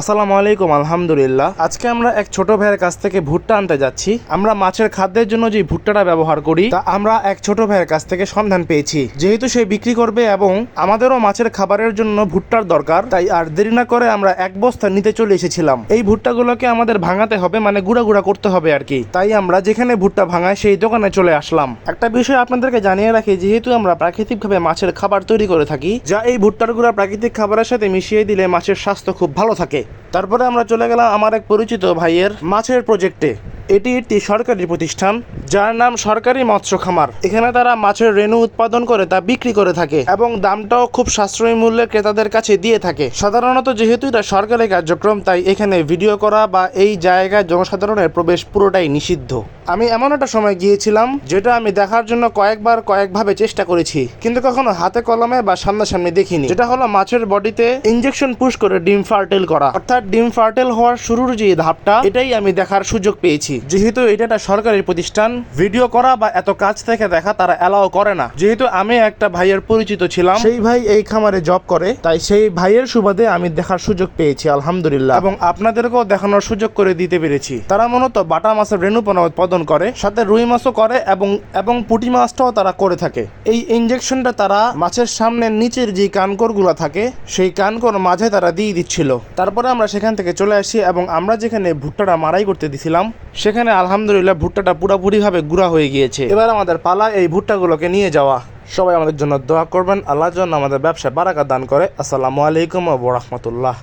আসসালামু আলাইকুম। আলহামদুলিল্লাহ। আজকে আমরা এক ছোট ভাইয়ের কাছ থেকে ভুট্টা আনতে যাচ্ছি। আমরা মাছের খাদ্যের জন্য যে ভুট্টাটা ব্যবহার করি তা আমরা এক ছোট ভাইয়ের কাছ থেকে সন্ধান পেয়েছি। যেহেতু সে বিক্রি করবে এবং আমাদেরও মাছের খাবারের জন্য ভুট্টার দরকার, তাই আর দেরি না করে আমরা এক বস্তা নিতে চলে এসেছিলাম। এই ভুট্টাগুলোকে আমাদের ভাঙাতে হবে, মানে গুঁড়া গুঁড়া করতে হবে আর কি। তাই আমরা যেখানে ভুট্টা ভাঙায় সেই দোকানে চলে আসলাম। একটা বিষয় আপনাদেরকে জানিয়ে রাখি, যেহেতু আমরা প্রাকৃতিকভাবে মাছের খাবার তৈরি করে থাকি, যা এই ভুট্টার গুঁড়া প্রাকৃতিক খাবারের সাথে মিশিয়ে দিলে মাছের স্বাস্থ্য খুব ভালো থাকে। তারপরে আমরা চলে গেলাম আমার এক পরিচিত ভাইয়ের মাছের প্রজেক্টে। এটি একটি সরকারি প্রতিষ্ঠান যার নাম সরকারি মৎস্য খামার। এখানে তারা মাছের রেণু উৎপাদন করে তা বিক্রি করে থাকে এবং দামটাও খুব সাশ্রয়ী মূল্যে ক্রেতাদের কাছে দিয়ে থাকে। সাধারণত যেহেতু এটা সরকারি কার্যক্রম, তাই এখানে ভিডিও করা বা এই জায়গায় জনসাধারণের প্রবেশ পুরোটাই নিষিদ্ধ। আমি এমন একটা সময় গিয়েছিলাম যেটা আমি দেখার জন্য কয়েকভাবে চেষ্টা করেছি, কিন্তু কখনো হাতে কলমে বা সামনাসামনি দেখিনি। যেটা হলো মাছের বডিতে ইনজেকশন পুশ করে ডিম ফার্টেল করা, অর্থাৎ ডিম ফার্টেল হওয়ার শুরুর যে ধাপটা, এটাই আমি দেখার সুযোগ পেয়েছি। যেহেতু এটা একটা সরকারি প্রতিষ্ঠান, ভিডিও করা বা এত কাছ থেকে দেখা তারা অ্যালাও করে না। যেহেতু আমি একটা ভাইয়ের পরিচিত ছিলাম, সেই ভাই এই খামারে জব করে, তাই সেই ভাইয়ের সুবাদে আমি দেখার সুযোগ পেয়েছি আলহামদুলিল্লাহ, এবং আপনাদেরকেও দেখানোর সুযোগ করে দিতে পেরেছি। তারা মূলত বাটা মাছের রেণুপনা উৎপাদন করে, সাথে রুই মাছও করে এবং পুঁটি মাছটাও তারা করে থাকে। এই ইনজেকশনটা তারা মাছের সামনে নিচের যে কানকরগুলো থাকে সেই কানকর মাঝে তারা দিয়ে দিচ্ছিল। তারপরে আমরা সেখান থেকে চলে আসি এবং আমরা যেখানে ভুট্টাটা মারাই করতে দিছিলাম সেখানে আলহামদুলিল্লাহ ভুট্টাটা পুরোপুরিভাবে গুঁড়া হয়ে গিয়েছে। এবার আমাদের পালা এই ভুট্টাগুলোকে নিয়ে যাওয়া। সবাই আমাদের জন্য দোয়া করবেন, আল্লাহ যেন আমাদের ব্যবসায় বারাকা দান করে। আসসালামু আলাইকুম ওয়া রাহমাতুল্লাহ।